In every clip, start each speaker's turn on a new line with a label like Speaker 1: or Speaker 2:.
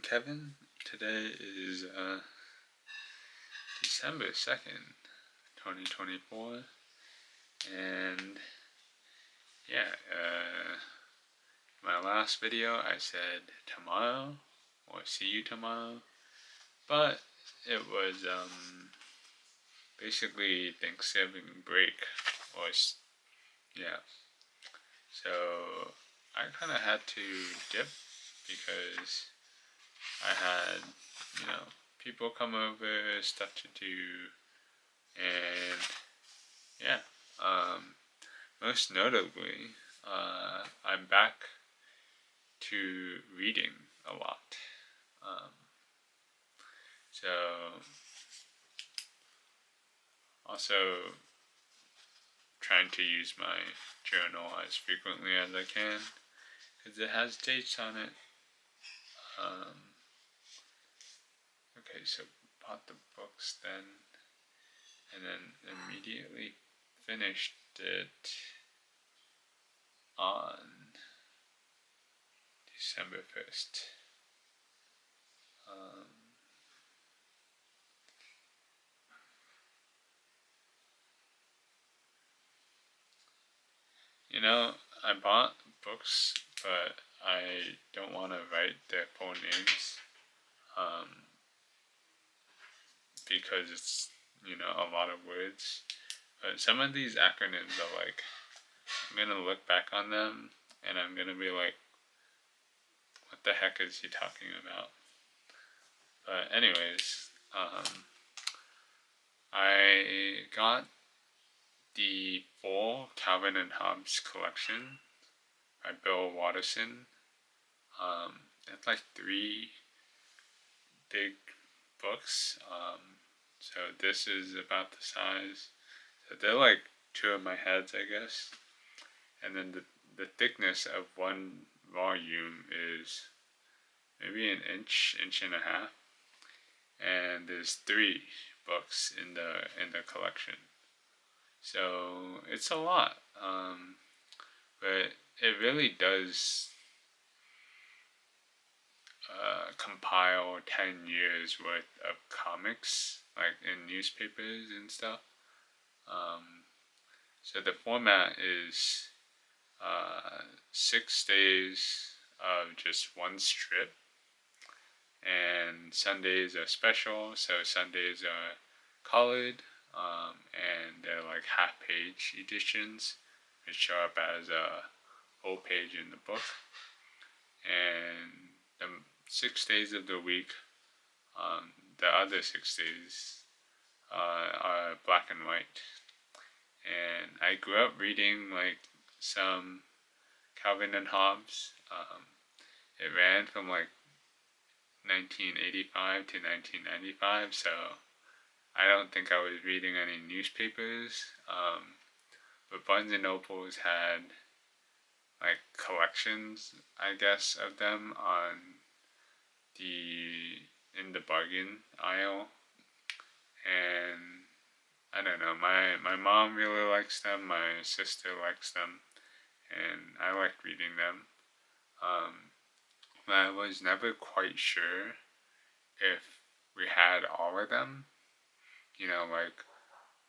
Speaker 1: I'm Kevin. Today is December 2nd, 2024. And yeah, my last video I said tomorrow or see you tomorrow. But it was basically Thanksgiving break. Yeah. So I kind of had to dip because I had, people come over, stuff to do, and yeah. Most notably, I'm back to reading a lot. Um, so, also trying to use my journal as frequently as I can because it has dates on it. Okay, so bought the books then, and then immediately finished it on December 1st. I bought books, but I don't want to write their full names because it's, a lot of words. But some of these acronyms are like, I'm going to look back on them and I'm going to be like, what the heck is he talking about? But anyways, I got the full Calvin and Hobbes collection by Bill Watterson. It's like 3 big books. So this is about the size. So they're like 2 of my heads, I guess. And then the thickness of one volume is maybe an inch and a half. And there's 3 books in the collection. So it's a lot. But it really does compile 10 years worth of comics, like in newspapers and stuff. So the format is 6 days of just one strip, and Sundays are special, so Sundays are colored, and they're like half-page editions, which show up as a whole page in the book. And the 6 days of the week, the other 6 days are black and white. And I grew up reading like some Calvin and Hobbes. It ran from like 1985 to 1995, so I don't think I was reading any newspapers. But Barnes and Nobles had like collections, I guess, of them in the bargain aisle, and I don't know. My mom really likes them. My sister likes them, and I like reading them. But I was never quite sure if we had all of them. Like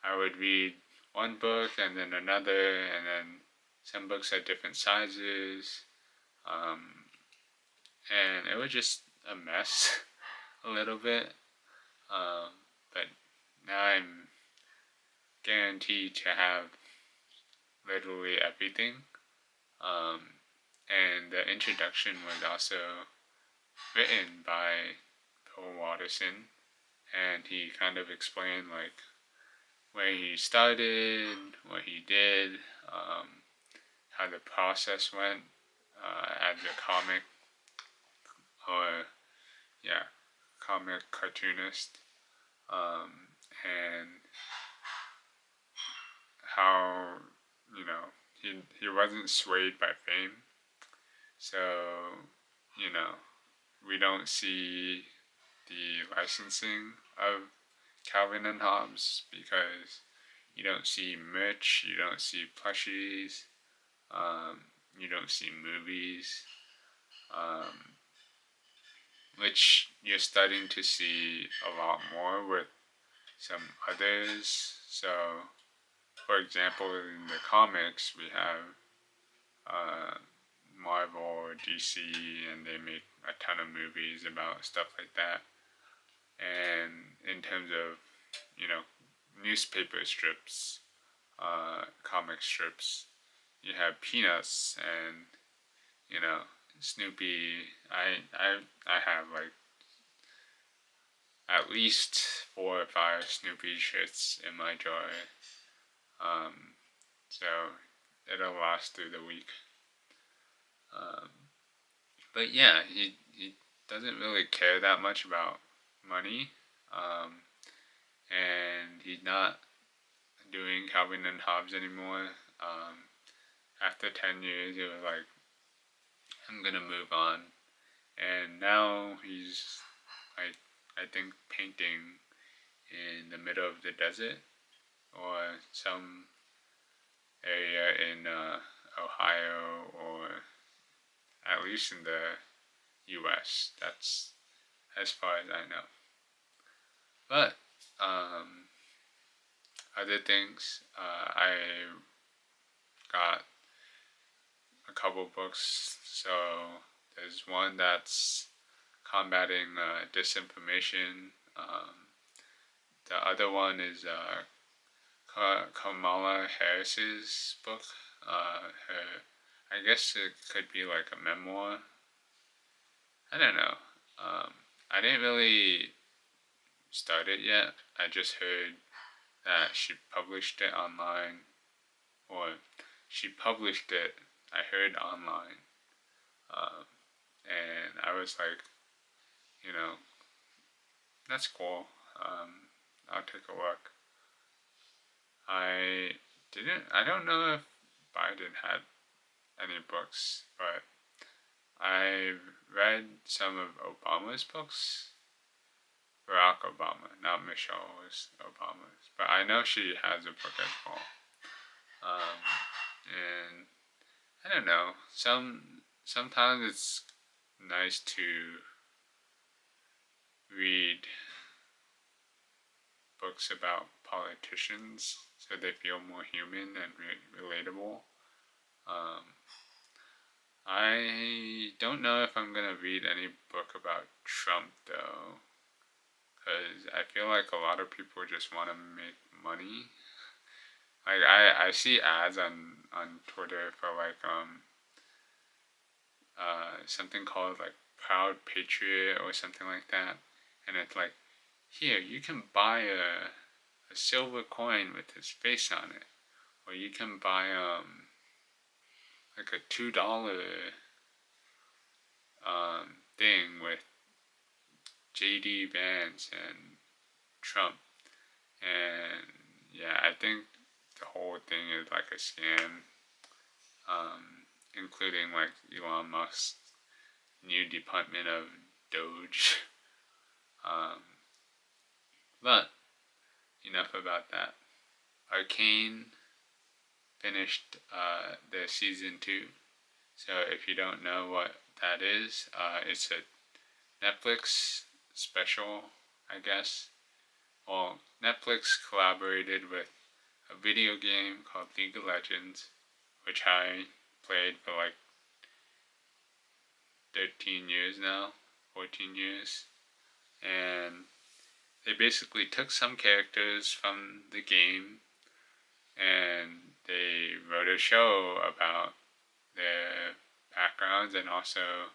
Speaker 1: I would read one book and then another, and then some books had different sizes, and it was just a mess a little bit. But now I'm guaranteed to have literally everything. And the introduction was also written by Bill Watterson, and he kind of explained like where he started, what he did, how the process went as a comic cartoonist, and how he wasn't swayed by fame. So we don't see the licensing of Calvin and Hobbes because you don't see merch, you don't see plushies, you don't see movies. which you're starting to see a lot more with some others. So, for example, in the comics, we have Marvel or DC, and they make a ton of movies about stuff like that. And in terms of, newspaper strips, comic strips, you have Peanuts and, you know, Snoopy. I have like at least 4 or 5 Snoopy shirts in my drawer. So it'll last through the week. Um, but yeah, he doesn't really care that much about money. And he's not doing Calvin and Hobbes anymore. After 10 years, it was like, I'm gonna move on. And now he's, like, I think, painting in the middle of the desert or some area in Ohio, or at least in the US. That's as far as I know. But other things, I got a couple books. So there's one that's combating disinformation. The other one is Kamala Harris's book. I guess it could be like a memoir. I don't know. I didn't really start it yet. I just heard that she published it online, or she published it, I heard online. And I was like, you know, that's cool. I'll take a look. I don't know if Biden had any books, but I read some of Obama's books. Barack Obama, not Michelle was Obama's, but I know she has a book as well. And I don't know. Sometimes it's nice to read books about politicians so they feel more human and relatable. I don't know if I'm gonna read any book about Trump though, because I feel like a lot of people just want to make money. Like I see ads on Twitter for like something called like Proud Patriot or something like that, and it's like, here you can buy a silver coin with his face on it, or you can buy like a $2 thing with JD Vance and Trump. And yeah, I think the whole thing is like a scam, including like Elon Musk's new department of Doge. But enough about that. Arcane finished their season 2. So if you don't know what that is, it's a Netflix special, I guess. Well, Netflix collaborated with a video game called League of Legends, which I played for like 13 years now, 14 years. And they basically took some characters from the game and they wrote a show about their backgrounds, and also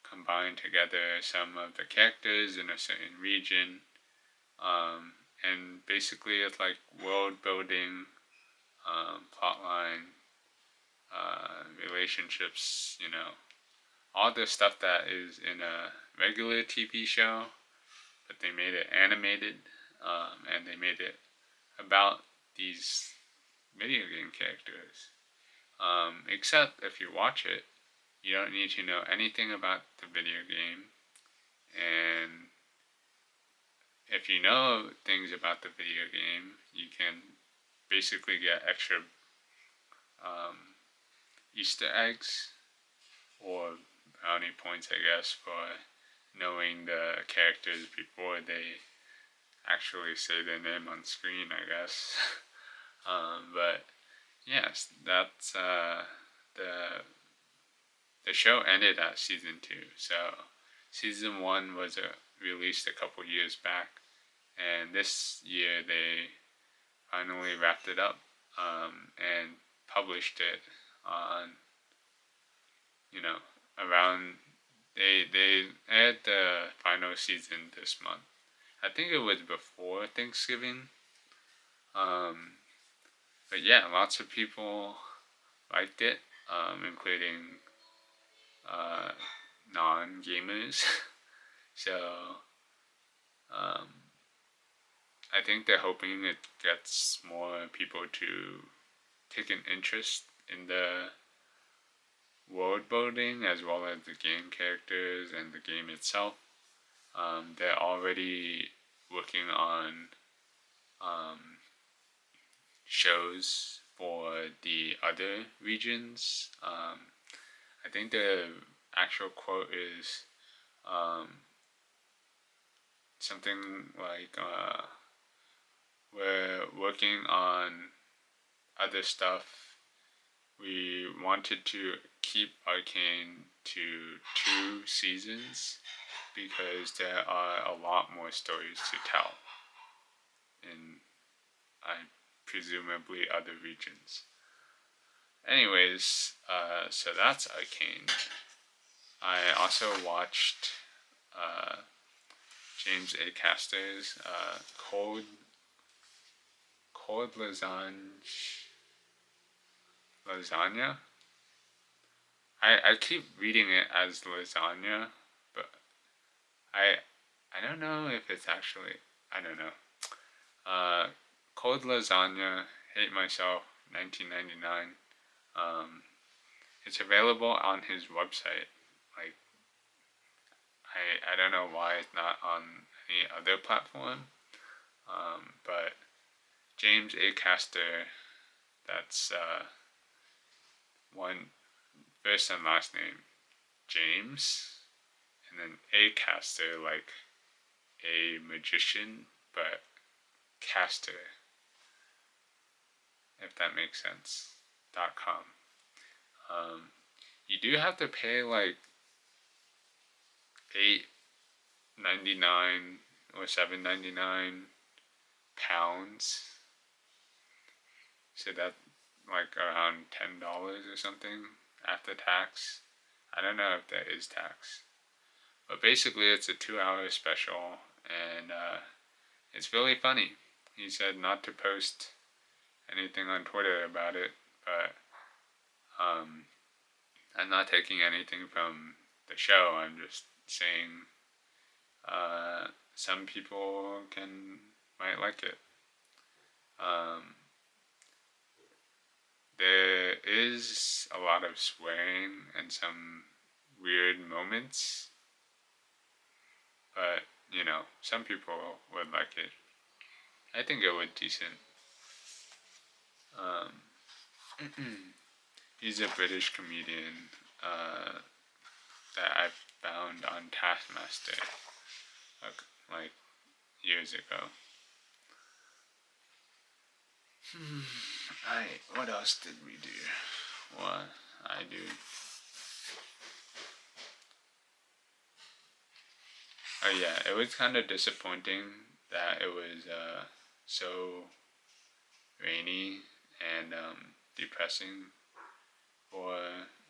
Speaker 1: combined together some of the characters in a certain region. And basically it's like world building, plotline, relationships, all the stuff that is in a regular TV show, but they made it animated, and they made it about these video game characters. Except if you watch it, you don't need to know anything about the video game, and if you know things about the video game, you can basically get extra Easter eggs or brownie points, I guess, for knowing the characters before they actually say their name on screen, I guess. But yes, that's the show ended at season 2. So season 1 was released a couple years back, and this year they finally wrapped it up and published it on, around. They aired the final season this month. I think it was before Thanksgiving. Um, but yeah, lots of people liked it, including uh, non gamers. So um, I think they're hoping it gets more people to take an interest in the world building as well as the game characters and the game itself. They're already working on um, shows for the other regions. I think the actual quote is um, something like, we're working on other stuff. We wanted to keep Arcane to 2 seasons because there are a lot more stories to tell in, presumably, other regions. Anyways, so that's Arcane. I also watched James A. Caster's Cold Lasagna. I keep reading it as lasagna, but I I don't know if it's actually, I don't know. Uh, Cold Lasagna, Hate Myself, 1999. Um, it's available on his website. Like, I don't know why it's not on any other platform. But James A. Caster, that's one first and last name, James, and then A. Caster, like a magician, but caster, if that makes sense. .com. You do have to pay like $8.99 or £7.99. So that like around $10 or something after tax. I don't know if that is tax. But basically it's a 2-hour special, and it's really funny. He said not to post anything on Twitter about it, but I'm not taking anything from the show. I'm just saying some people might like it. There is a lot of swearing and some weird moments, but some people would like it. I think it would decent. He's a British comedian that I found on Taskmaster like years ago. What else did we do? What I do? Oh yeah, it was kind of disappointing that it was so rainy and depressing for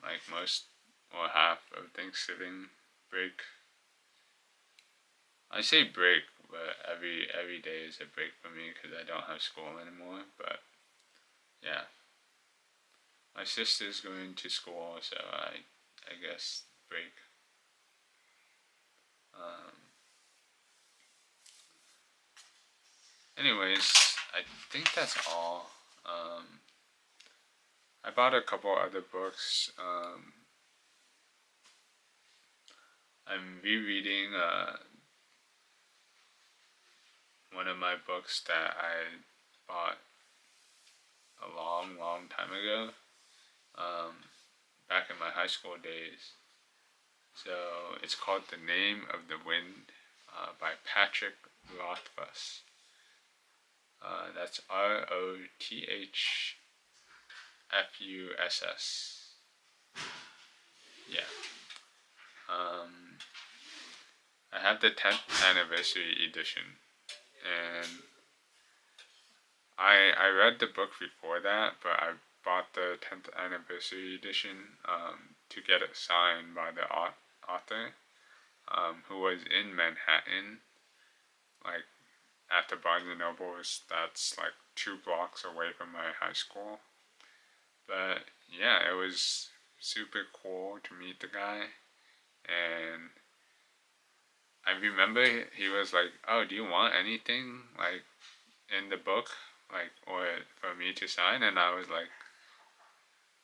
Speaker 1: like most or half of Thanksgiving break. I say break, but every day is a break for me because I don't have school anymore. But yeah, my sister's going to school, so I guess break. Um, Anyways, I think that's all. I bought a couple other books. I'm rereading one of my books that I bought a long, long time ago, back in my high school days. So it's called The Name of the Wind by Patrick Rothfuss. That's Rothfuss. Yeah. Um, I have the 10th anniversary edition, and I read the book before that, but I bought the 10th anniversary edition to get it signed by the author, who was in Manhattan, like at the Barnes and Nobles. That's like 2 blocks away from my high school. But yeah, it was super cool to meet the guy, and I remember he was like, "Oh, do you want anything like in the book, like or for me to sign?" And I was like,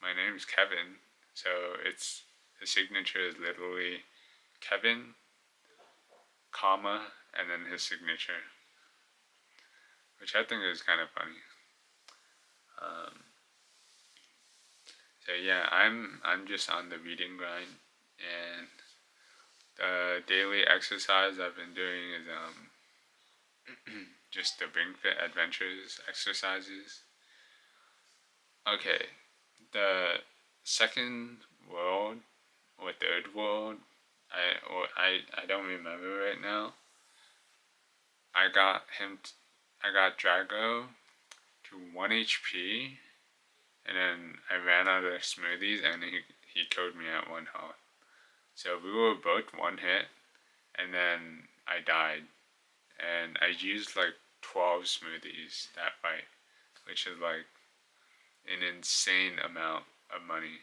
Speaker 1: "My name's Kevin," so it's his signature is literally Kevin, comma, and then his signature, which I think is kind of funny. Um, so yeah, I'm just on the reading grind, and the daily exercise I've been doing is just the Ring Fit Adventures exercises. Okay, the second world or third world, I don't remember right now. I got him. I got Drago to 1 HP, and then I ran out of smoothies, and he killed me at 1 health. So we were both one hit, and then I died, and I used like 12 smoothies that fight, which is like an insane amount of money.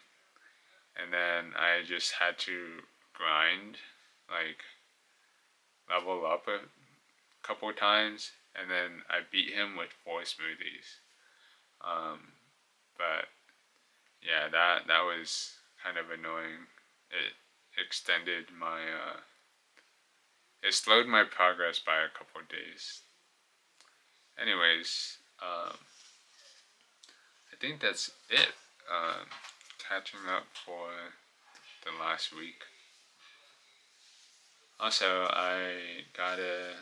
Speaker 1: And then I just had to grind, like level up a couple times, and then I beat him with 4 smoothies. Um, but yeah, that was kind of annoying. It extended my it slowed my progress by a couple days. Anyways, I think that's it. Um, Catching up for the last week. Also, I got a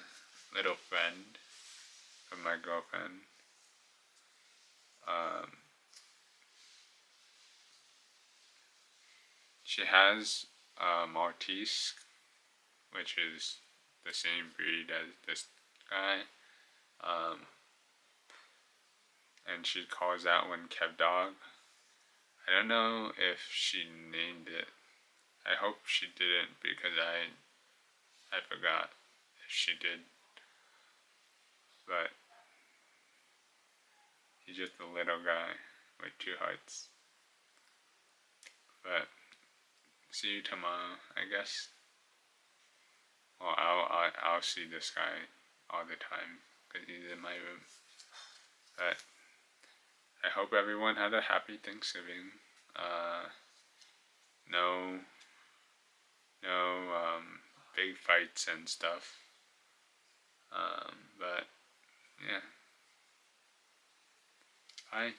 Speaker 1: little friend from my girlfriend. Um, she has a Maltese, which is the same breed as this guy. Um, and she calls that one Kev Dog. I don't know if she named it. I hope she didn't because I forgot if she did. But he's just a little guy with 2 hearts. But see you tomorrow, I guess. Well, I'll see this guy all the time because he's in my room. But I hope everyone had a happy Thanksgiving. No, no big fights and stuff. But yeah, bye.